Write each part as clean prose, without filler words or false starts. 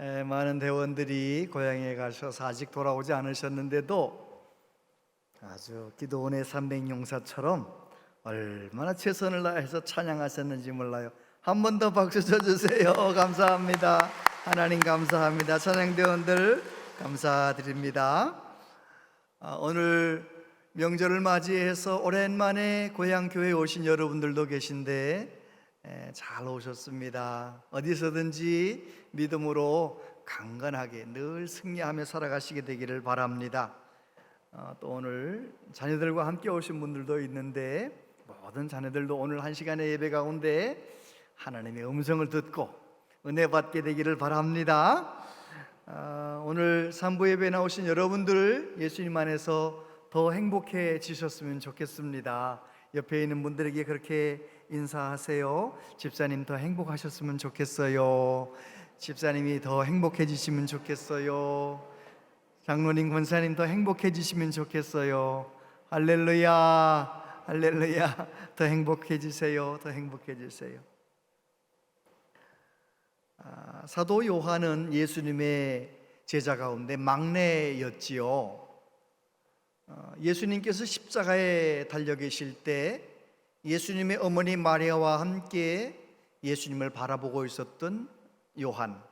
많은 대원들이 고향에 가셔서 아직 돌아오지 않으셨는데도 아주 기도원의 300용사처럼 얼마나 최선을 다해서 찬양하셨는지 몰라요. 한 번 더 박수 쳐주세요. 감사합니다. 하나님 감사합니다. 찬양대원들 감사드립니다. 오늘 명절을 맞이해서 오랜만에 고향 교회에 오신 여러분들도 계신데 잘 오셨습니다. 어디서든지 믿음으로 강건하게 늘 승리하며 살아가시게 되기를 바랍니다. 또 오늘 자녀들과 함께 오신 분들도 있는데 모든 자녀들도 오늘 한 시간의 예배 가운데 하나님의 음성을 듣고 은혜 받게 되기를 바랍니다. 오늘 3부 예배에 나오신 여러분들 예수님 안에서 더 행복해지셨으면 좋겠습니다. 옆에 있는 분들에게 그렇게 인사하세요. 집사님 더 행복하셨으면 좋겠어요. 집사님이 더 행복해지시면 좋겠어요. 장로님, 권사님 더 행복해지시면 좋겠어요. 할렐루야, 할렐루야. 더 행복해지세요. 더 행복해지세요. 사도 요한은 예수님의 제자 가운데 막내였지요. 예수님께서 십자가에 달려 계실 때 예수님의 어머니 마리아와 함께 예수님을 바라보고 있었던 요한,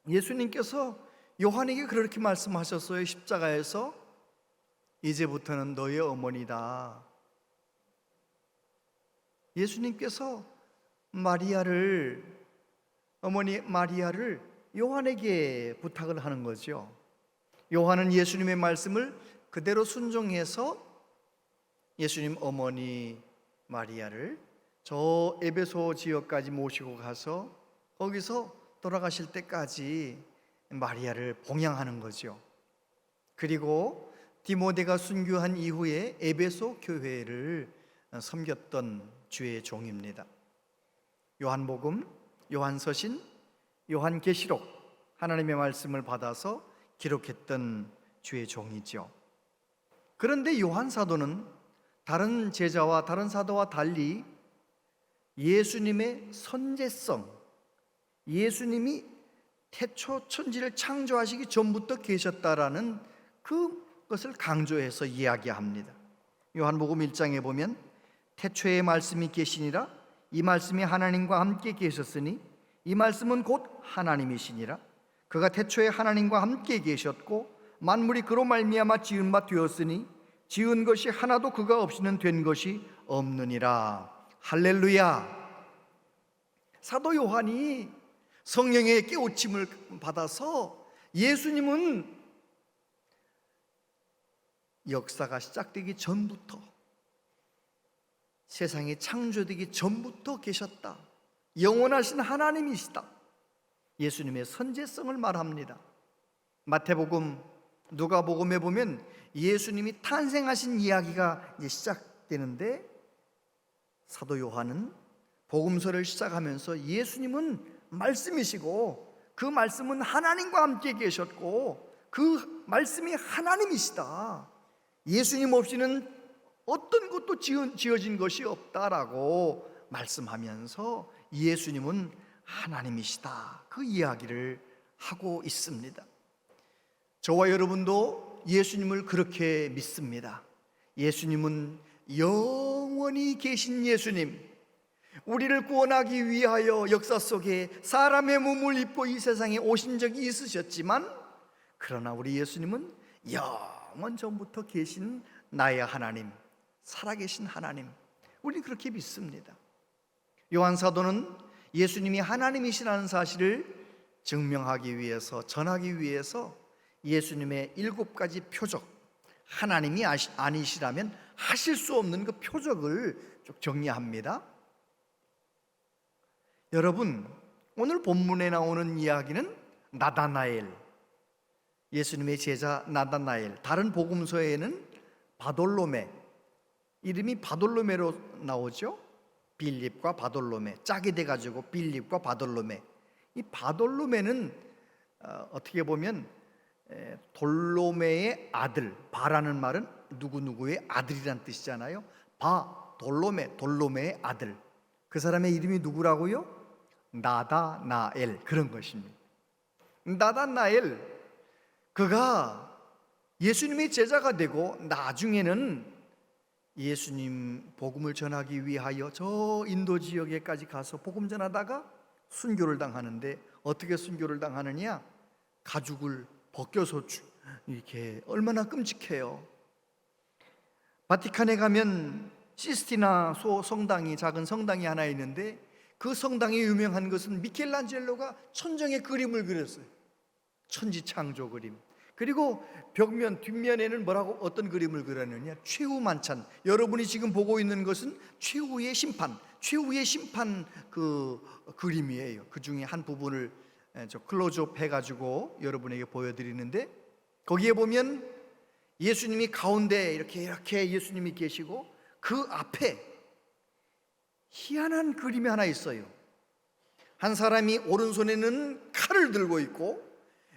예수님께서 요한에게 그렇게 말씀하셨어요. 십자가에서 이제부터는 너의 어머니다. 예수님께서 어머니 마리아를 요한에게 부탁을 하는 거죠. 요한은 예수님의 말씀을 그대로 순종해서 예수님 어머니 마리아를 저 에베소 지역까지 모시고 가서 거기서 돌아가실 때까지 마리아를 봉양하는 거죠. 그리고 디모데가 순교한 이후에 에베소 교회를 섬겼던 주의 종입니다. 요한복음, 요한서신, 요한계시록 하나님의 말씀을 받아서 기록했던 주의 종이죠. 그런데 요한 사도는 다른 제자와 다른 사도와 달리 예수님의 선제성, 예수님이 태초 천지를 창조하시기 전부터 계셨다라는 그것을 강조해서 이야기합니다. 요한복음 1장에 보면 태초에 말씀이 계시니라, 이 말씀이 하나님과 함께 계셨으니 이 말씀은 곧 하나님이시니라. 그가 태초에 하나님과 함께 계셨고 만물이 그로 말미암아 지은 바 되었으니 지은 것이 하나도 그가 없이는 된 것이 없느니라. 할렐루야. 사도 요한이 성령의 깨우침을 받아서 예수님은 역사가 시작되기 전부터, 세상이 창조되기 전부터 계셨다, 영원하신 하나님이시다, 예수님의 선제성을 말합니다. 마태복음, 누가복음에 보면 예수님이 탄생하신 이야기가 이제 시작되는데 사도 요한은 복음서를 시작하면서 예수님은 말씀이시고 그 말씀은 하나님과 함께 계셨고 그 말씀이 하나님이시다, 예수님 없이는 어떤 것도 지어진 것이 없다라고 말씀하면서 예수님은 하나님이시다, 그 이야기를 하고 있습니다. 저와 여러분도 예수님을 그렇게 믿습니다. 예수님은 영원히 계신 예수님, 우리를 구원하기 위하여 역사 속에 사람의 몸을 입고 이 세상에 오신 적이 있으셨지만 그러나 우리 예수님은 영원 전부터 계신 나의 하나님, 살아계신 하나님, 우리는 그렇게 믿습니다. 요한 사도는 예수님이 하나님이시라는 사실을 증명하기 위해서, 전하기 위해서 예수님의 7가지 표적, 하나님이 아니시라면 하실 수 없는 그 표적을 쭉 정리합니다. 여러분, 오늘 본문에 나오는 이야기는 나다나엘, 예수님의 제자 나다나엘, 다른 복음서에는 바돌로메, 이름이 바돌로메로 나오죠. 빌립과 바돌로메, 짝이 돼가지고 빌립과 바돌로메. 이 바돌로메는 어떻게 보면 돌로메의 아들, 바라는 말은 누구누구의 아들이란 뜻이잖아요. 돌로메의 아들, 그 사람의 이름이 누구라고요? 나다나엘, 그런 것입니다. 나단나엘, 그가 예수님의 제자가 되고 나중에는 예수님 복음을 전하기 위하여 저 인도 지역에까지 가서 복음 전하다가 순교를 당하는데, 어떻게 순교를 당하느냐? 가죽을 벗겨서 이렇게, 얼마나 끔찍해요. 바티칸에 가면 시스티나 성당이, 작은 성당이 하나 있는데, 그 성당이 유명한 것은 미켈란젤로가 천정에 그림을 그렸어요. 천지창조 그림. 그리고 벽면 뒷면에는 뭐라고, 어떤 그림을 그렸느냐? 최후 만찬. 여러분이 지금 보고 있는 것은 최후의 심판, 최후의 심판 그 그림이에요. 그 중에 한 부분을 저 클로즈업 해가지고 여러분에게 보여드리는데, 거기에 보면 예수님이 가운데 이렇게 예수님이 계시고, 그 앞에 희한한 그림이 하나 있어요. 한 사람이 오른손에는 칼을 들고 있고,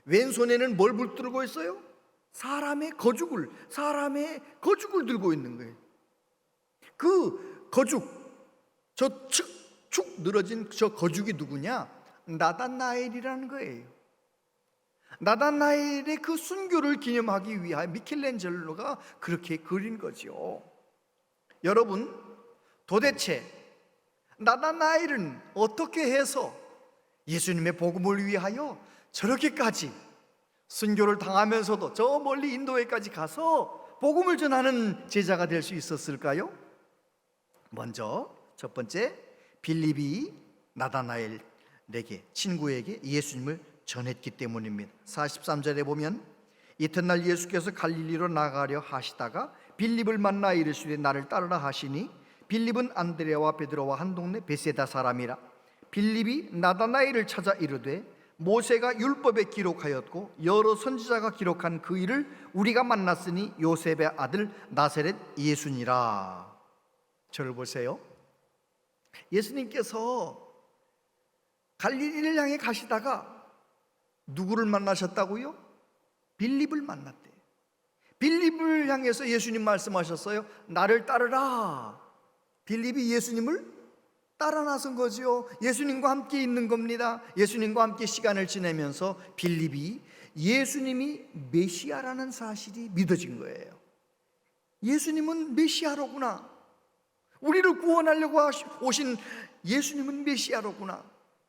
왼손에는 뭘 붙들고 있어요? 사람의 거죽을 들고 있는 거예요. 그 거죽, 저 축 늘어진 저 거죽이 누구냐? 나단나엘이라는 거예요. 나단나엘의 그 순교를 기념하기 위하여 미켈란젤로가 그렇게 그린 거죠. 여러분, 도대체 나단나엘은 어떻게 해서 예수님의 복음을 위하여 저렇게까지 순교를 당하면서도 저 멀리 인도에까지 가서 복음을 전하는 제자가 될 수 있었을까요? 먼저 첫 번째, 빌립이 나다나엘에게, 친구에게 예수님을 전했기 때문입니다. 43절에 보면, 이튿날 예수께서 갈릴리로 나가려 하시다가 빌립을 만나 이르시되 나를 따르라 하시니, 빌립은 안드레와 베드로와 한 동네 베세다 사람이라. 빌립이 나다나엘을 찾아 이르되 모세가 율법에 기록하였고 여러 선지자가 기록한 그 일을 우리가 만났으니 요셉의 아들 나사렛 예수니라. 저를 보세요. 예수님께서 갈릴리를 향해 가시다가 누구를 만나셨다고요? 빌립을 만났대요. 빌립을 향해서 예수님 말씀하셨어요. 나를 따르라. 빌립이 예수님을 따라 나선 거죠. 예수님과 함께 있는 겁니다. 예수님과 함께 시간을 지내면서 빌립이 예수님이 메시아라는 사실이 믿어진 거예요. 예수님은 메시아로구나. 우리를 구원하려고 오신 예수님은 메시아로구나.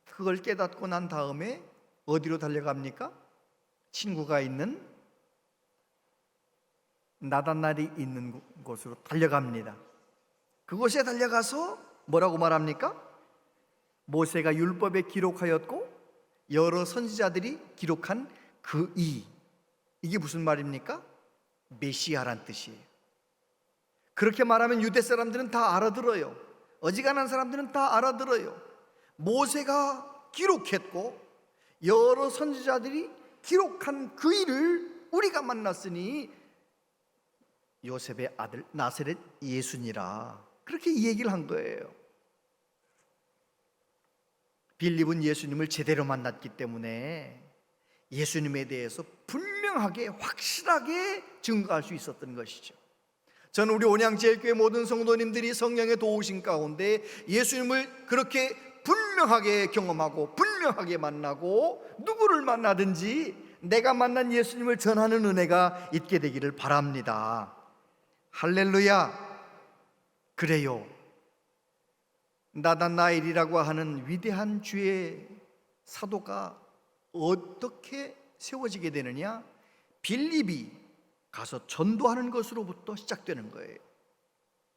그걸 깨닫고 난 다음에 어디로 달려갑니까? 친구가 있는 나단나엘이 있는 곳으로 달려갑니다. 그곳에 달려가서 뭐라고 말합니까? 모세가 율법에 기록하였고 여러 선지자들이 기록한 그 이게 무슨 말입니까? 메시아란 뜻이에요. 그렇게 말하면 유대 사람들은 다 알아들어요. 어지간한 사람들은 다 알아들어요. 모세가 기록했고 여러 선지자들이 기록한 그 일을 우리가 만났으니 요셉의 아들 나사렛 예수니라. 그렇게 이 얘기를 한 거예요. 빌립은 예수님을 제대로 만났기 때문에 예수님에 대해서 분명하게 확실하게 증거할 수 있었던 것이죠. 저는 우리 온양제일교회 모든 성도님들이 성령의 도우심 가운데 예수님을 그렇게 분명하게 경험하고 분명하게 만나고 누구를 만나든지 내가 만난 예수님을 전하는 은혜가 있게 되기를 바랍니다. 할렐루야. 그래요. 나다나엘이라고 하는 위대한 주의 사도가 어떻게 세워지게 되느냐? 빌립이 가서 전도하는 것으로부터 시작되는 거예요.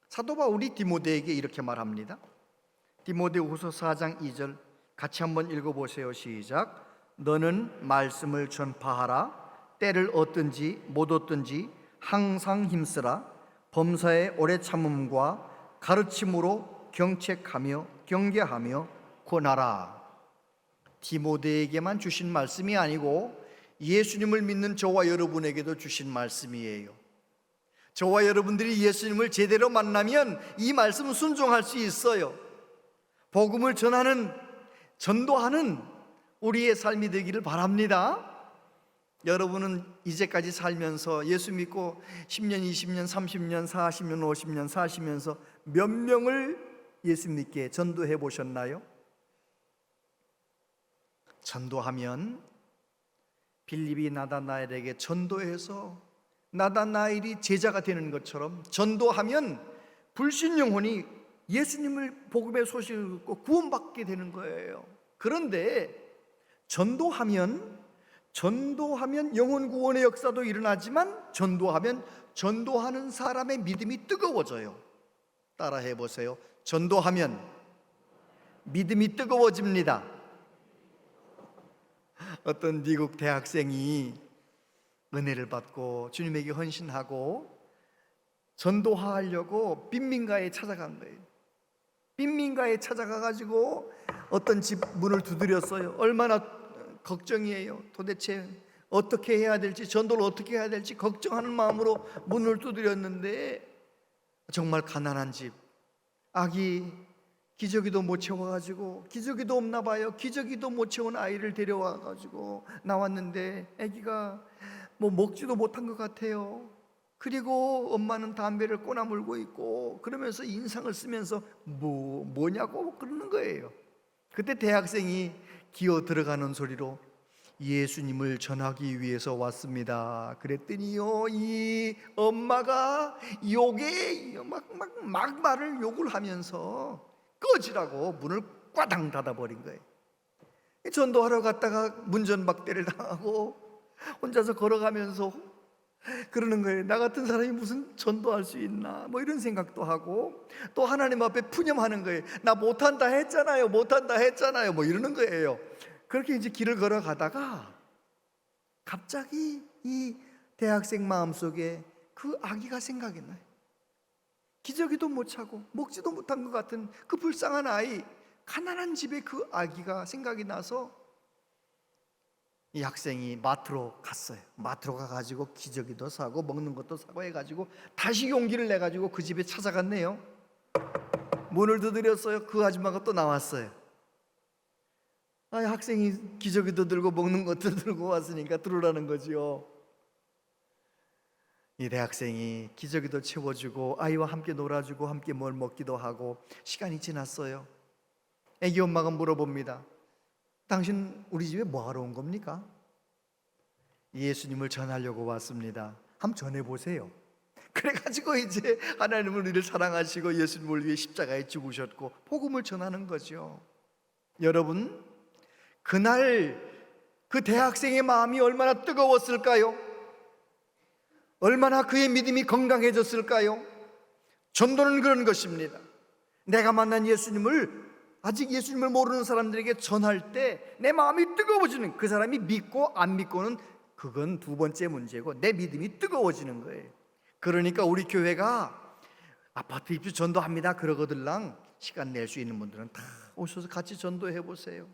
사도 바울이 디모데에게 이렇게 말합니다. 디모데후서 4장 2절 같이 한번 읽어보세요. 시작. 너는 말씀을 전파하라. 때를 얻든지 못 얻든지 항상 힘쓰라. 범사에 오래 참음과 가르침으로 경책하며 경계하며 권하라. 디모데에게만 주신 말씀이 아니고 예수님을 믿는 저와 여러분에게도 주신 말씀이에요. 저와 여러분들이 예수님을 제대로 만나면 이 말씀은 순종할 수 있어요. 복음을 전하는, 전도하는 우리의 삶이 되기를 바랍니다. 여러분은 이제까지 살면서 예수 믿고 10년, 20년, 30년, 40년, 50년 사시면서 몇 명을 예수 믿게 전도해 보셨나요? 전도하면 빌립이 나다나엘에게 전도해서 나다나엘이 제자가 되는 것처럼 전도하면 불신 영혼이 예수님을 복음의 소식을 듣고 구원받게 되는 거예요. 그런데 전도하면 영혼 구원의 역사도 일어나지만 전도하는 사람의 믿음이 뜨거워져요. 따라해 보세요. 전도하면 믿음이 뜨거워집니다. 어떤 미국 대학생이 은혜를 받고 주님에게 헌신하고 전도하려고 빈민가에 찾아간 거예요. 빈민가에 찾아가가지고 어떤 집 문을 두드렸어요. 얼마나 걱정이에요. 도대체 어떻게 해야 될지, 전도를 어떻게 해야 될지 걱정하는 마음으로 문을 두드렸는데 정말 가난한 집, 아기 기저귀도 못 채워가지고, 기저귀도 없나 봐요. 기저귀도 못 채운 아이를 데려와가지고 나왔는데 아기가 뭐 먹지도 못한 것 같아요. 그리고 엄마는 담배를 꼬나 물고 있고 그러면서 인상을 쓰면서 뭐냐고 그러는 거예요. 그때 대학생이 기어 들어가는 소리로 예수님을 전하기 위해서 왔습니다. 그랬더니요, 이 엄마가 막 말을 욕을 하면서 꺼지라고 문을 꽈당 닫아버린 거예요. 전도하러 갔다가 문전박대를 당하고 혼자서 걸어가면서 그러는 거예요. 나 같은 사람이 무슨 전도할 수 있나, 뭐 이런 생각도 하고, 또 하나님 앞에 푸념하는 거예요. 나 못한다 했잖아요, 뭐 이러는 거예요. 그렇게 이제 길을 걸어가다가 갑자기 이 대학생 마음속에 그 아기가 생각이 나요. 기저귀도 못 차고 먹지도 못한 것 같은 그 불쌍한 아이, 가난한 집에 그 아기가 생각이 나서 이 학생이 마트로 갔어요. 마트로 가가지고 기저귀도 사고 먹는 것도 사고 해가지고 다시 용기를 내가지고 그 집에 찾아갔네요. 문을 두드렸어요. 그 아줌마가 또 나왔어요. 학생이 기저귀도 들고 먹는 것도 들고 왔으니까 들어오라는 거지요. 이 대학생이 기저귀도 채워주고 아이와 함께 놀아주고 함께 뭘 먹기도 하고 시간이 지났어요. 애기 엄마가 물어봅니다. 당신 우리 집에 뭐하러 온 겁니까? 예수님을 전하려고 왔습니다. 한번 전해보세요. 그래가지고 이제 하나님은 우리를 사랑하시고 예수님을 위해 십자가에 죽으셨고 복음을 전하는 거죠. 여러분, 그날 그 대학생의 마음이 얼마나 뜨거웠을까요? 얼마나 그의 믿음이 건강해졌을까요? 전도는 그런 것입니다. 내가 만난 예수님을, 아직 예수님을 모르는 사람들에게 전할 때 내 마음이 뜨거워지는, 그 사람이 믿고 안 믿고는 그건 두 번째 문제고 내 믿음이 뜨거워지는 거예요. 그러니까 우리 교회가 아파트 입주 전도합니다 그러거들랑 시간 낼 수 있는 분들은 다 오셔서 같이 전도해 보세요.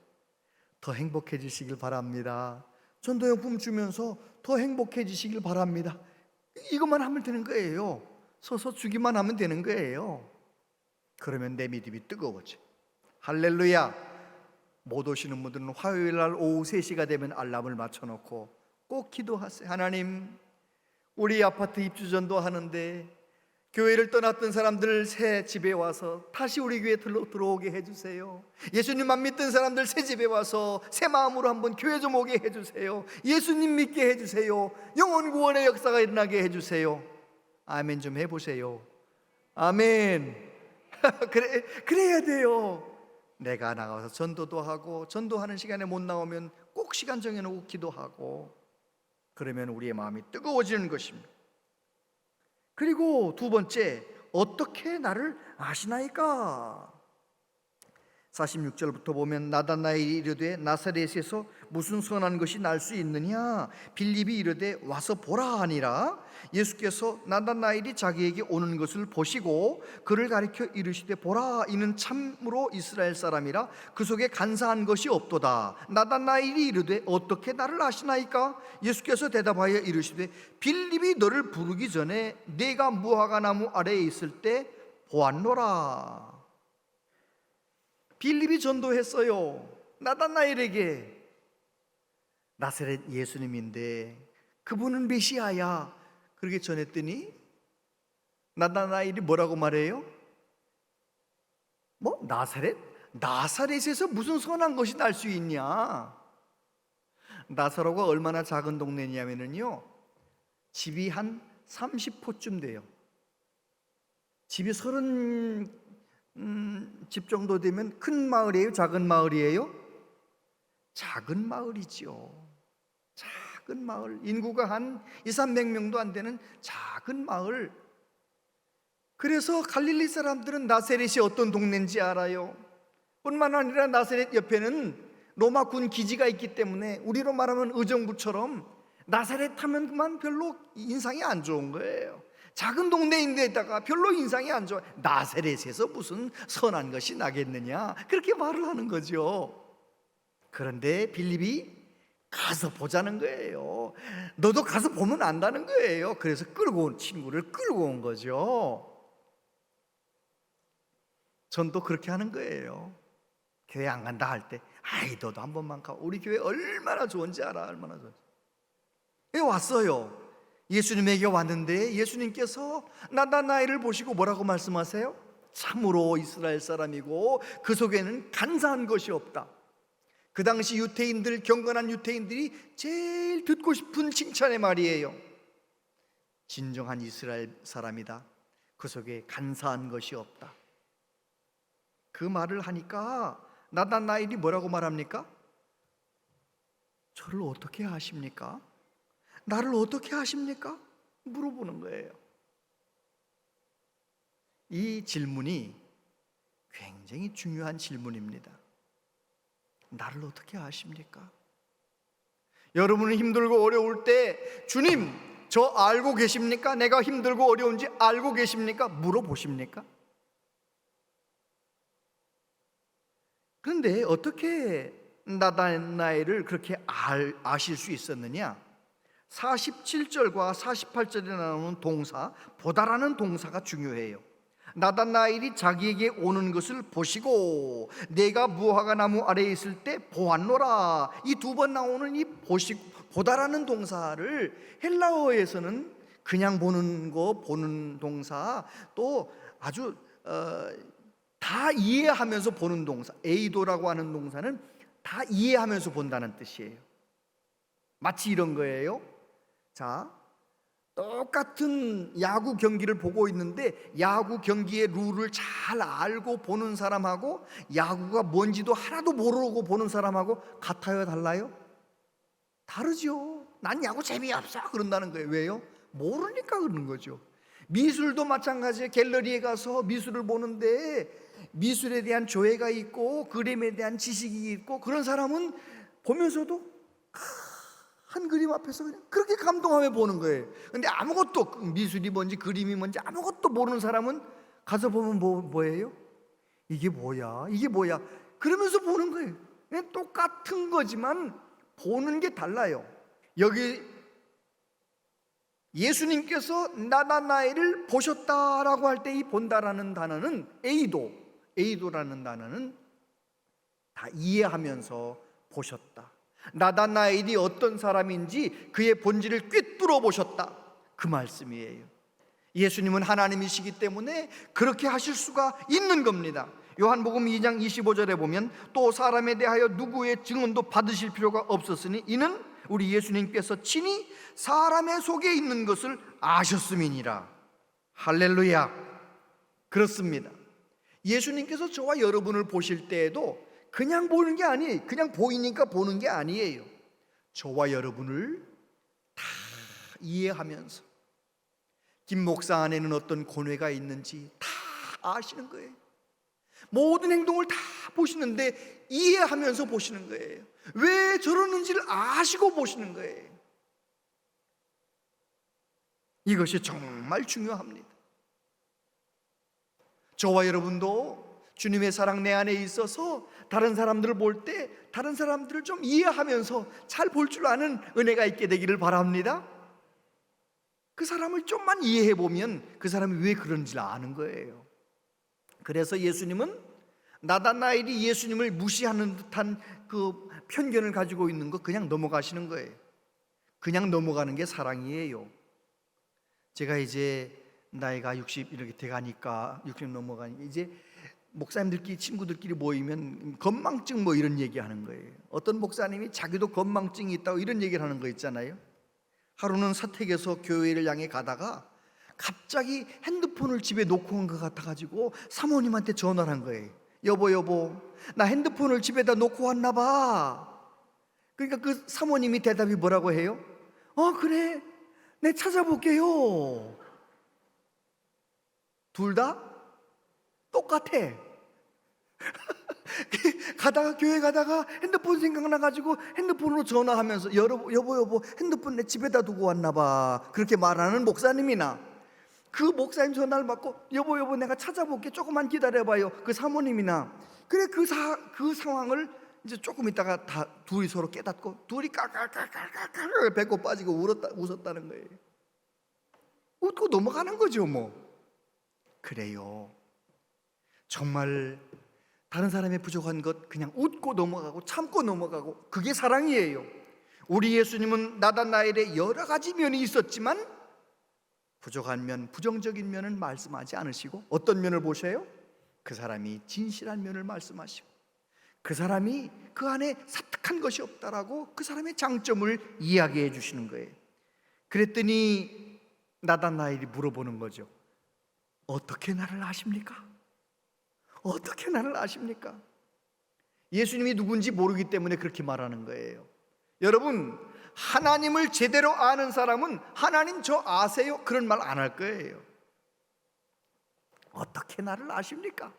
더 행복해지시길 바랍니다. 전도용품 주면서 더 행복해지시길 바랍니다. 이것만 하면 되는 거예요. 서서 주기만 하면 되는 거예요. 그러면 내 믿음이 뜨거워져. 할렐루야. 못 오시는 분들은 화요일날 오후 3시가 되면 알람을 맞춰놓고 꼭 기도하세요. 하나님, 우리 아파트 입주전도 하는데 교회를 떠났던 사람들 새 집에 와서 다시 우리 교회에 들어오게 해주세요. 예수님 안 믿던 사람들 새 집에 와서 새 마음으로 한번 교회 좀 오게 해주세요. 예수님 믿게 해주세요. 영혼 구원의 역사가 일어나게 해주세요. 아멘 좀 해보세요. 아멘. 그래야 돼요. 내가 나가서 전도도 하고, 전도하는 시간에 못 나오면 꼭 시간 정해놓고 기도하고, 그러면 우리의 마음이 뜨거워지는 것입니다. 그리고 두 번째, 어떻게 나를 아시나이까? 46절부터 보면 나다나엘이 이르되 나사렛에서 무슨 선한 것이 날 수 있느냐? 빌립이 이르되 와서 보라 하니라. 예수께서 나다나엘이 자기에게 오는 것을 보시고 그를 가리켜 이르시되 보라, 이는 참으로 이스라엘 사람이라 그 속에 간사한 것이 없도다. 나다나엘이 이르되 어떻게 나를 아시나이까? 예수께서 대답하여 이르시되 빌립이 너를 부르기 전에 네가 무화과 나무 아래에 있을 때 보았노라. 빌립이 전도했어요. 나다나엘에게. 나사렛 예수님인데 그분은 메시아야 그렇게 전했더니 나다나엘이 뭐라고 말해요? 뭐? 나사렛? 나사렛에서 무슨 선한 것이 날 수 있냐? 나사로가 얼마나 작은 동네냐면요, 집이 한 30호쯤 돼요. 집이 30집 정도 되면 큰 마을이에요? 작은 마을이에요? 작은 마을이죠. 작은 마을, 인구가 한 200~300명도 안 되는 작은 마을. 그래서 갈릴리 사람들은 나사렛이 어떤 동네인지 알아요. 뿐만 아니라 나사렛 옆에는 로마 군 기지가 있기 때문에 우리로 말하면 의정부처럼 나사렛 하면만 별로 인상이 안 좋은 거예요. 작은 동네인데다가 별로 인상이 안 좋아. 나사렛에서 무슨 선한 것이 나겠느냐, 그렇게 말을 하는 거죠. 그런데 빌립이 가서 보자는 거예요. 너도 가서 보면 안다는 거예요. 그래서 친구를 끌고 온 거죠. 전 또 그렇게 하는 거예요. 교회 안 간다 할 때, 아이 너도 한 번만 가. 우리 교회 얼마나 좋은지 알아. 얼마나 좋은지. 왔어요. 예수님에게 왔는데 예수님께서 나다나엘을 보시고 뭐라고 말씀하세요? 참으로 이스라엘 사람이고 그 속에는 간사한 것이 없다. 그 당시 유태인들, 경건한 유태인들이 제일 듣고 싶은 칭찬의 말이에요. 진정한 이스라엘 사람이다. 그 속에 간사한 것이 없다. 그 말을 하니까 나다나엘이 뭐라고 말합니까? 저를 어떻게 아십니까? 나를 어떻게 아십니까? 물어보는 거예요. 이 질문이 굉장히 중요한 질문입니다. 나를 어떻게 아십니까? 여러분은 힘들고 어려울 때 주님, 저 알고 계십니까? 내가 힘들고 어려운지 알고 계십니까? 물어보십니까? 그런데 어떻게 나다나엘을 그렇게 아실 수 있었느냐? 47절과 48절에 나오는 동사, 보다라는 동사가 중요해요. 나다나엘이 자기에게 오는 것을 보시고 내가 무화과 나무 아래에 있을 때 보았노라. 이 두 번 나오는 이 보다라는 동사를 헬라어에서는 그냥 보는 동사, 또 아주 다 이해하면서 보는 동사, 에이도라고 하는 동사는 다 이해하면서 본다는 뜻이에요. 마치 이런 거예요. 자, 똑같은 야구 경기를 보고 있는데 야구 경기의 룰을 잘 알고 보는 사람하고 야구가 뭔지도 하나도 모르고 보는 사람하고 같아요, 달라요? 다르죠. 난 야구 재미없어 그런다는 거예요. 왜요? 모르니까 그러는 거죠. 미술도 마찬가지예요. 갤러리에 가서 미술을 보는데 미술에 대한 조예가 있고 그림에 대한 지식이 있고 그런 사람은 보면서도 한 그림 앞에서 그냥 그렇게 감동하며 보는 거예요. 근데 아무것도, 미술이 뭔지 그림이 뭔지 아무것도 모르는 사람은 가서 보면 뭐예요? 이게 뭐야? 이게 뭐야? 그러면서 보는 거예요. 그냥 똑같은 거지만 보는 게 달라요. 여기 예수님께서 나다나엘을 보셨다라고 할 때 이 본다라는 단어는 에이도라는 단어는 다 이해하면서 보셨다. 나다나엘이 어떤 사람인지 그의 본질을 꿰뚫어 보셨다, 그 말씀이에요. 예수님은 하나님이시기 때문에 그렇게 하실 수가 있는 겁니다. 요한복음 2장 25절에 보면 또 사람에 대하여 누구의 증언도 받으실 필요가 없었으니 이는 우리 예수님께서 친히 사람의 속에 있는 것을 아셨음이니라. 할렐루야. 그렇습니다. 예수님께서 저와 여러분을 보실 때에도 그냥 보는 게 아니에요. 그냥 보이니까 보는 게 아니에요. 저와 여러분을 다 이해하면서 김 목사 안에는 어떤 고뇌가 있는지 다 아시는 거예요. 모든 행동을 다 보시는데 이해하면서 보시는 거예요. 왜 저러는지를 아시고 보시는 거예요. 이것이 정말 중요합니다. 저와 여러분도 주님의 사랑 내 안에 있어서 다른 사람들을 볼 때 다른 사람들을 좀 이해하면서 잘 볼 줄 아는 은혜가 있게 되기를 바랍니다. 그 사람을 좀만 이해해 보면 그 사람이 왜 그런지를 아는 거예요. 그래서 예수님은 나다나엘이 예수님을 무시하는 듯한 그 편견을 가지고 있는 거 그냥 넘어가시는 거예요. 그냥 넘어가는 게 사랑이에요. 제가 이제 나이가 60 이렇게 돼가니까 60 넘어가니까 이제 목사님들끼리 친구들끼리 모이면 건망증 뭐 이런 얘기하는 거예요. 어떤 목사님이 자기도 건망증이 있다고 이런 얘기를 하는 거 있잖아요. 하루는 사택에서 교회를 향해 가다가 갑자기 핸드폰을 집에 놓고 온 것 같아가지고 사모님한테 전화를 한 거예요. 여보, 나 핸드폰을 집에다 놓고 왔나 봐. 그러니까 그 사모님이 대답이 뭐라고 해요? 그래, 내 찾아볼게요. 둘 다 똑같아. 교회 가다가 핸드폰 생각나가지고 핸드폰으로 전화하면서 여보 핸드폰 내 집에다 두고 왔나 봐, 그렇게 말하는 목사님이나, 그 목사님 전화를 받고 여보 내가 찾아볼게, 조금만 기다려봐요, 그 사모님이나, 그래 그 상황을 이제 조금 있다가 다 둘이 서로 깨닫고 둘이 깔깔깔깔깔 배꼽 빠지고 웃었다는 거예요. 웃고 넘어가는 거죠 뭐. 그래요. 정말 다른 사람의 부족한 것 그냥 웃고 넘어가고 참고 넘어가고, 그게 사랑이에요. 우리 예수님은 나다나엘의 여러 가지 면이 있었지만 부족한 면, 부정적인 면은 말씀하지 않으시고 어떤 면을 보셔요? 그 사람이 진실한 면을 말씀하시고, 그 사람이 그 안에 사특한 것이 없다라고 그 사람의 장점을 이야기해 주시는 거예요. 그랬더니 나다나엘이 물어보는 거죠. 어떻게 나를 아십니까? 어떻게 나를 아십니까? 예수님이 누군지 모르기 때문에 그렇게 말하는 거예요. 여러분, 하나님을 제대로 아는 사람은 하나님 저 아세요? 그런 말 안 할 거예요. 어떻게 나를 아십니까?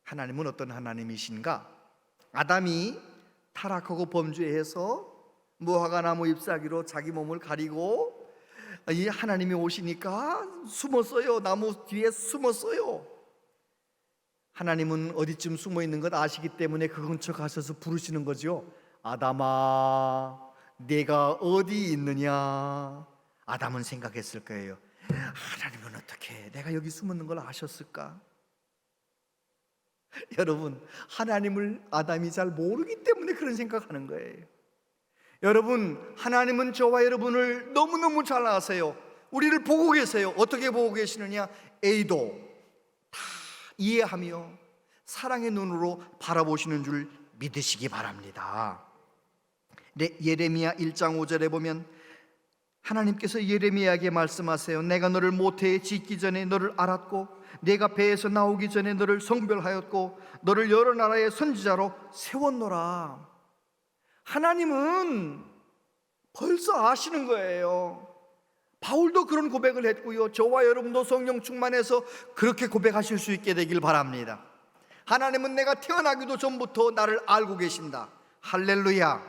하나님은 어떤 하나님이신가? 아담이 타락하고 범죄해서 무화과 나무 잎사귀로 자기 몸을 가리고 이 하나님이 오시니까 숨었어요. 나무 뒤에 숨었어요. 하나님은 어디쯤 숨어 있는 것 아시기 때문에 그 근처 가셔서 부르시는 거죠. 아담아, 내가 어디 있느냐? 아담은 생각했을 거예요. 하나님은 어떻게 내가 여기 숨는 걸 아셨을까? 여러분, 하나님을 아담이 잘 모르기 때문에 그런 생각하는 거예요. 여러분, 하나님은 저와 여러분을 너무너무 잘 아세요. 우리를 보고 계세요. 어떻게 보고 계시느냐? A도 다 이해하며 사랑의 눈으로 바라보시는 줄 믿으시기 바랍니다. 예레미야 1장 5절에 보면 하나님께서 예레미야에게 말씀하세요. 내가 너를 모태에 짓기 전에 너를 알았고 내가 배에서 나오기 전에 너를 성별하였고 너를 여러 나라의 선지자로 세웠노라. 하나님은 벌써 아시는 거예요. 바울도 그런 고백을 했고요. 저와 여러분도 성령 충만해서 그렇게 고백하실 수 있게 되길 바랍니다. 하나님은 내가 태어나기도 전부터 나를 알고 계신다. 할렐루야.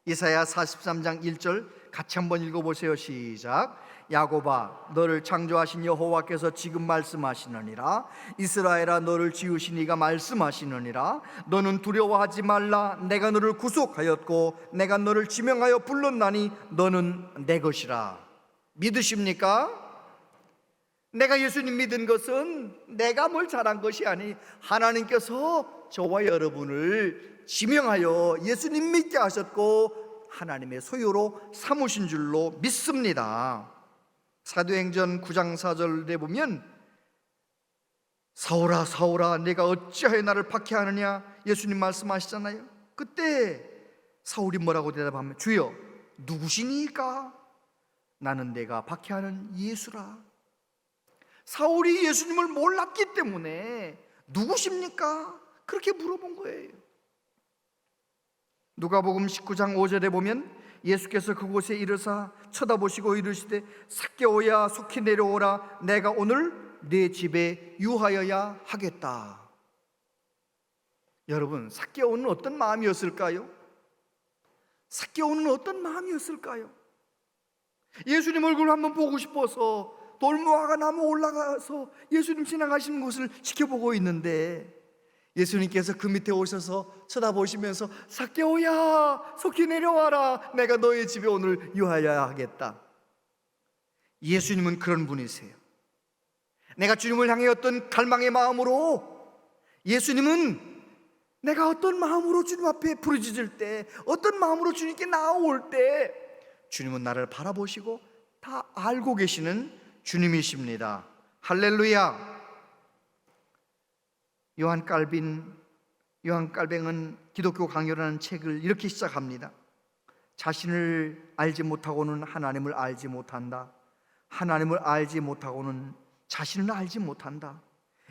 이사야 43장 1절 같이 한번 읽어보세요. 시작. 야곱아, 너를 창조하신 여호와께서 지금 말씀하시느니라. 이스라엘아, 너를 지으신 이가 말씀하시느니라. 너는 두려워하지 말라. 내가 너를 구속하였고 내가 너를 지명하여 불렀나니 너는 내 것이라. 믿으십니까? 내가 예수님 믿은 것은 내가 뭘 잘한 것이 아니 하나님께서 저와 여러분을 지명하여 예수님 믿게 하셨고 하나님의 소유로 삼으신 줄로 믿습니다. 사도행전 9장 4절에 보면 사울아 사울아 내가 어찌하여 나를 박해하느냐 예수님 말씀하시잖아요. 그때 사울이 뭐라고 대답하면 주여 누구시니까? 나는 내가 박해하는 예수라. 사울이 예수님을 몰랐기 때문에 누구십니까? 그렇게 물어본 거예요. 누가복음 19장 5절에 보면 예수께서 그곳에 이르사 쳐다보시고 이르시되 삭개오야 속히 내려오라. 내가 오늘 네 집에 유하여야 하겠다. 여러분, 삭개오는 어떤 마음이었을까요? 삭개오는 어떤 마음이었을까요? 예수님 얼굴을 한번 보고 싶어서 돌무화과 나무 올라가서 예수님 지나가시는 곳을 지켜보고 있는데 예수님께서 그 밑에 오셔서 쳐다보시면서 삭개오야 속히 내려와라. 내가 너의 집에 오늘 유하여야 하겠다. 예수님은 그런 분이세요. 내가 주님을 향해 어떤 갈망의 마음으로, 예수님은 내가 어떤 마음으로 주님 앞에 부르짖을 때, 어떤 마음으로 주님께 나아올 때 주님은 나를 바라보시고 다 알고 계시는 주님이십니다. 할렐루야. 요한 깔뱅은 기독교 강요라는 책을 이렇게 시작합니다. 자신을 알지 못하고는 하나님을 알지 못한다. 하나님을 알지 못하고는 자신을 알지 못한다.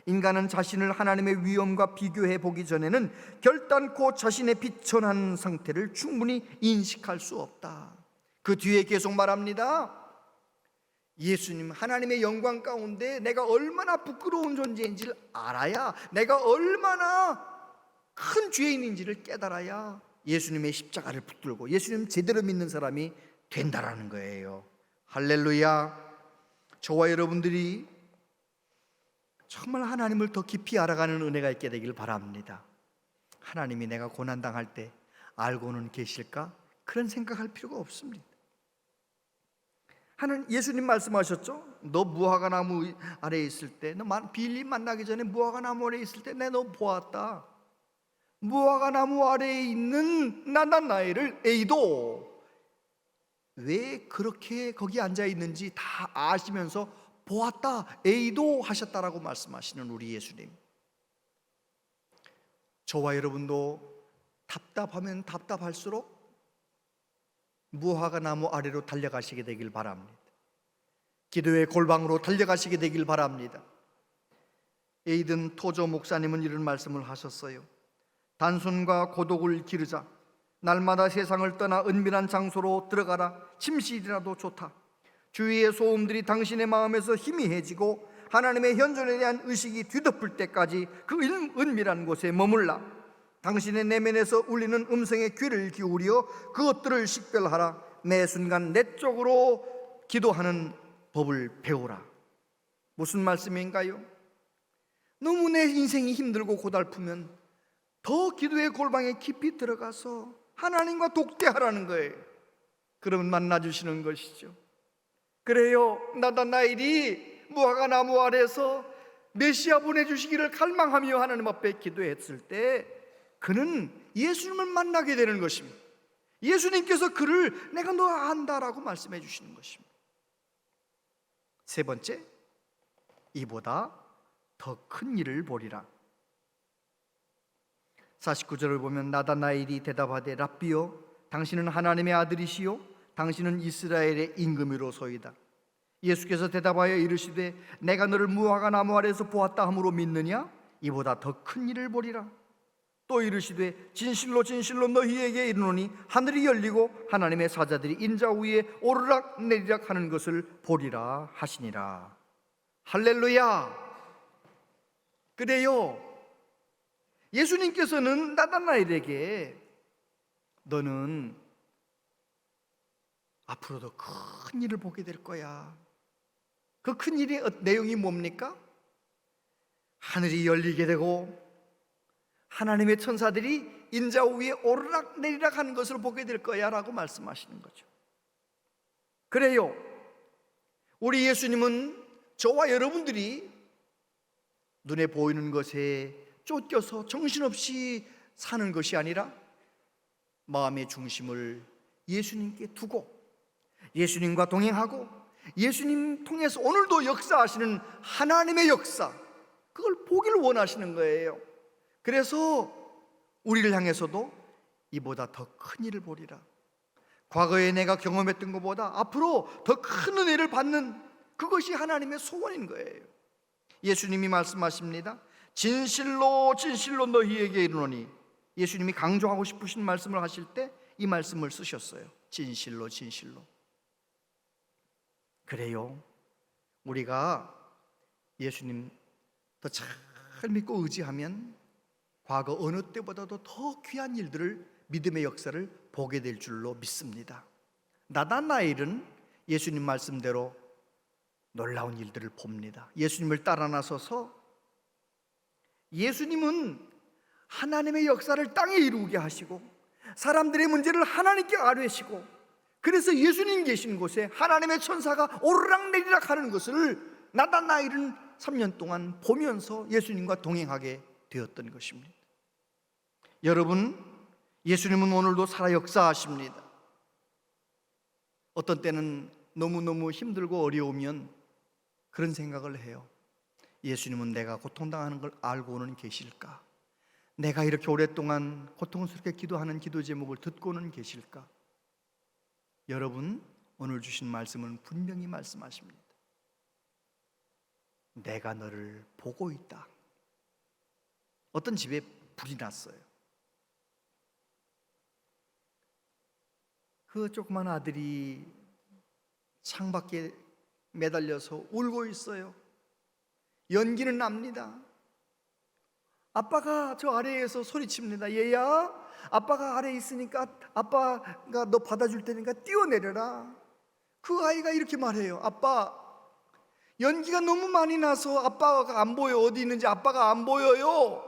인간은 자신을 하나님의 위엄과 비교해 보기 전에는 결단코 자신의 비천한 상태를 충분히 인식할 수 없다. 그 뒤에 계속 말합니다. 예수님, 하나님의 영광 가운데 내가 얼마나 부끄러운 존재인지를 알아야, 내가 얼마나 큰 죄인인지를 깨달아야 예수님의 십자가를 붙들고 예수님 제대로 믿는 사람이 된다라는 거예요. 할렐루야. 저와 여러분들이 정말 하나님을 더 깊이 알아가는 은혜가 있게 되길 바랍니다. 하나님이 내가 고난당할 때 알고는 계실까? 그런 생각할 필요가 없습니다. 예수님 말씀하셨죠? 너 무화과 나무 아래에 있을 때, 너 빌림 만나기 전에 무화과 나무 아래에 있을 때 내 너 보았다. 무화과 나무 아래에 있는 나다나엘을 에이도, 왜 그렇게 거기 앉아 있는지 다 아시면서 보았다, 에이도 하셨다라고 말씀하시는 우리 예수님. 저와 여러분도 답답하면 답답할수록 무화과 나무 아래로 달려가시게 되길 바랍니다. 기도의 골방으로 달려가시게 되길 바랍니다. 에이든 토저 목사님은 이런 말씀을 하셨어요. 단순과 고독을 기르자. 날마다 세상을 떠나 은밀한 장소로 들어가라. 침실이라도 좋다. 주위의 소음들이 당신의 마음에서 희미해지고 하나님의 현존에 대한 의식이 뒤덮을 때까지 그 은밀한 곳에 머물라. 당신의 내면에서 울리는 음성에 귀를 기울여 그것들을 식별하라. 매 순간 내 쪽으로 기도하는 법을 배우라. 무슨 말씀인가요? 너무 내 인생이 힘들고 고달프면 더 기도의 골방에 깊이 들어가서 하나님과 독대하라는 거예요. 그러면 만나주시는 것이죠. 그래요, 나다나엘이 무화과 나무 아래서 메시아 보내주시기를 갈망하며 하나님 앞에 기도했을 때 그는 예수님을 만나게 되는 것입니다. 예수님께서 그를 내가 너 안다라고 말씀해 주시는 것입니다. 세 번째, 이보다 더 큰 일을 보리라. 49절을 보면 나다나엘이 대답하되 랍비여, 당신은 하나님의 아들이시요 당신은 이스라엘의 임금이로소이다. 예수께서 대답하여 이르시되 내가 너를 무화과 나무 아래에서 보았다 함으로 믿느냐? 이보다 더 큰 일을 보리라. 또 이르시되 진실로 진실로 너희에게 이르노니 하늘이 열리고 하나님의 사자들이 인자 위에 오르락 내리락 하는 것을 보리라 하시니라. 할렐루야. 그래요, 예수님께서는 나다나엘에게 너는 앞으로도 큰 일을 보게 될 거야. 그 큰 일의 내용이 뭡니까? 하늘이 열리게 되고 하나님의 천사들이 인자 위에 오르락 내리락 하는 것을 보게 될 거야 라고 말씀하시는 거죠. 그래요, 우리 예수님은 저와 여러분들이 눈에 보이는 것에 쫓겨서 정신없이 사는 것이 아니라 마음의 중심을 예수님께 두고 예수님과 동행하고 예수님 통해서 오늘도 역사하시는 하나님의 역사, 그걸 보기를 원하시는 거예요. 그래서 우리를 향해서도 이보다 더 큰 일을 보리라. 과거에 내가 경험했던 것보다 앞으로 더 큰 은혜를 받는 그것이 하나님의 소원인 거예요. 예수님이 말씀하십니다. 진실로 진실로 너희에게 이르노니. 예수님이 강조하고 싶으신 말씀을 하실 때 이 말씀을 쓰셨어요. 진실로 진실로. 그래요, 우리가 예수님 더 잘 믿고 의지하면 과거 어느 때보다도 더 귀한 일들을, 믿음의 역사를 보게 될 줄로 믿습니다. 나다나엘은 예수님 말씀대로 놀라운 일들을 봅니다. 예수님을 따라 나서서 예수님은 하나님의 역사를 땅에 이루게 하시고 사람들의 문제를 하나님께 아뢰시고, 그래서 예수님 계신 곳에 하나님의 천사가 오르락내리락 하는 것을 나다나엘은 3년 동안 보면서 예수님과 동행하게 되었던 것입니다. 여러분, 예수님은 오늘도 살아 역사하십니다. 어떤 때는 너무너무 힘들고 어려우면 그런 생각을 해요. 예수님은 내가 고통당하는 걸 알고는 계실까? 내가 이렇게 오랫동안 고통스럽게 기도하는 기도 제목을 듣고는 계실까? 여러분, 오늘 주신 말씀은 분명히 말씀하십니다. 내가 너를 보고 있다. 어떤 집에 불이 났어요. 그 조그만 아들이 창밖에 매달려서 울고 있어요. 연기는 납니다. 아빠가 저 아래에서 소리칩니다. 얘야, 아빠가 아래에 있으니까 아빠가 너 받아줄 테니까 뛰어내려라. 그 아이가 이렇게 말해요. 아빠, 연기가 너무 많이 나서 아빠가 안 보여. 어디 있는지 아빠가 안 보여요.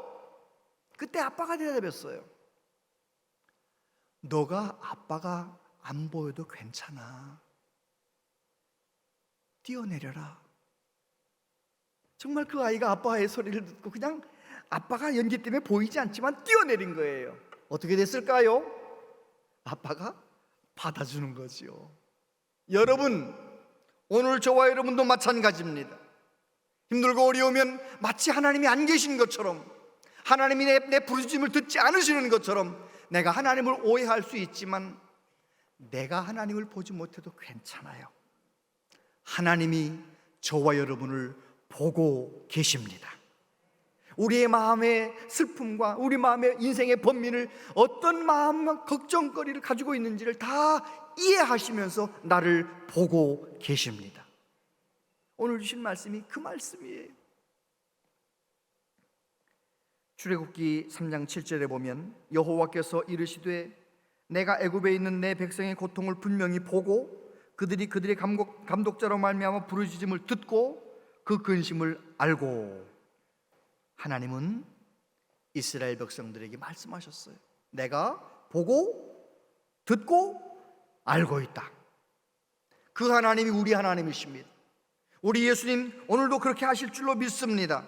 그때 아빠가 대답했어요. 너가 아빠가 안 보여도 괜찮아. 뛰어내려라. 정말 그 아이가 아빠의 소리를 듣고 그냥 아빠가 연기 때문에 보이지 않지만 뛰어내린 거예요. 어떻게 됐을까요? 아빠가 받아주는 거죠. 여러분, 오늘 저와 여러분도 마찬가지입니다. 힘들고 어려우면 마치 하나님이 안 계신 것처럼, 하나님이 내 부르짖음을 듣지 않으시는 것처럼 내가 하나님을 오해할 수 있지만 내가 하나님을 보지 못해도 괜찮아요. 하나님이 저와 여러분을 보고 계십니다. 우리의 마음의 슬픔과 우리 마음의 인생의 번민을, 어떤 마음과 걱정거리를 가지고 있는지를 다 이해하시면서 나를 보고 계십니다. 오늘 주신 말씀이 그 말씀이에요. 출애굽기 3장 7절에 보면 여호와께서 이르시되 내가 애굽에 있는 내 백성의 고통을 분명히 보고 그들이 그들의 감독자로 말미암아 부르짖음을 듣고 그 근심을 알고. 하나님은 이스라엘 백성들에게 말씀하셨어요. 내가 보고 듣고 알고 있다. 그 하나님이 우리 하나님이십니다. 우리 예수님 오늘도 그렇게 하실 줄로 믿습니다.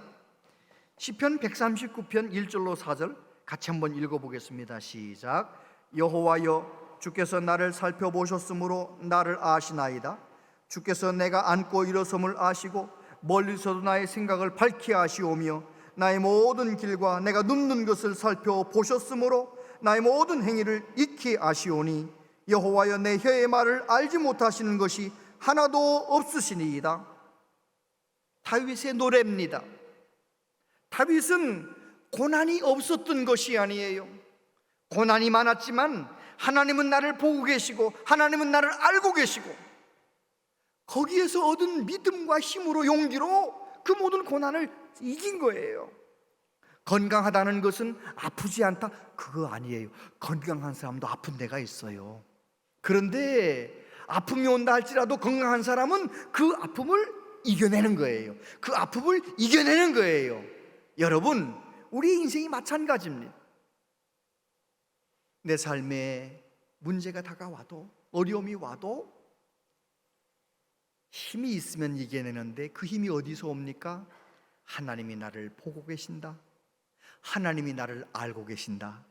시편 139편 1절로 4절 같이 한번 읽어보겠습니다. 시작. 여호와여, 주께서 나를 살펴보셨으므로 나를 아시나이다. 주께서 내가 앉고 일어섬을 아시고 멀리서도 나의 생각을 밝히 아시오며 나의 모든 길과 내가 눕는 것을 살펴보셨으므로 나의 모든 행위를 익히 아시오니 여호와여, 내 혀의 말을 알지 못하시는 것이 하나도 없으시니이다. 다윗의 노래입니다. 다윗은 고난이 없었던 것이 아니에요. 고난이 많았지만 하나님은 나를 보고 계시고 하나님은 나를 알고 계시고 거기에서 얻은 믿음과 힘으로, 용기로 그 모든 고난을 이긴 거예요. 건강하다는 것은 아프지 않다, 그거 아니에요. 건강한 사람도 아픈 데가 있어요. 그런데 아픔이 온다 할지라도 건강한 사람은 그 아픔을 이겨내는 거예요. 그 아픔을 이겨내는 거예요. 여러분, 우리 인생이 마찬가지입니다. 내 삶에 문제가 다가와도, 어려움이 와도 힘이 있으면 이겨내는데 그 힘이 어디서 옵니까? 하나님이 나를 보고 계신다. 하나님이 나를 알고 계신다.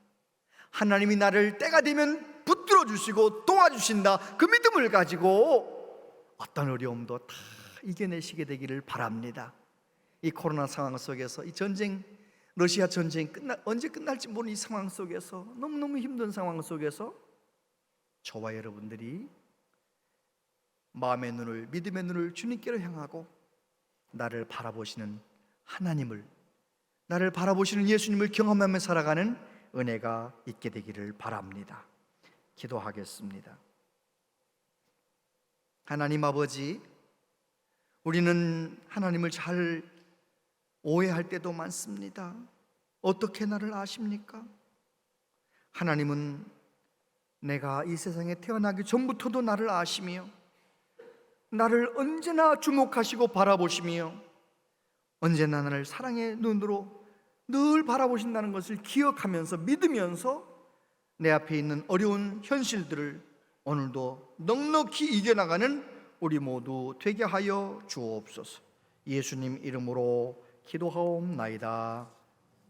하나님이 나를 때가 되면 붙들어 주시고 도와주신다. 그 믿음을 가지고 어떤 어려움도 다 이겨내시게 되기를 바랍니다. 이 코로나 상황 속에서, 이 전쟁, 러시아 전쟁 언제 끝날지 모르는 이 상황 속에서, 너무너무 힘든 상황 속에서 저와 여러분들이 마음의 눈을, 믿음의 눈을 주님께로 향하고 나를 바라보시는 하나님을, 나를 바라보시는 예수님을 경험하며 살아가는 은혜가 있게 되기를 바랍니다. 기도하겠습니다. 하나님 아버지, 우리는 하나님을 잘 오해할 때도 많습니다. 어떻게 나를 아십니까? 하나님은 내가 이 세상에 태어나기 전부터도 나를 아시며 나를 언제나 주목하시고 바라보시며 언제나 나를 사랑의 눈으로 늘 바라보신다는 것을 기억하면서 믿으면서 내 앞에 있는 어려운 현실들을 오늘도 넉넉히 이겨나가는 우리 모두 되게 하여 주옵소서. 예수님 이름으로 기도하옵나이다.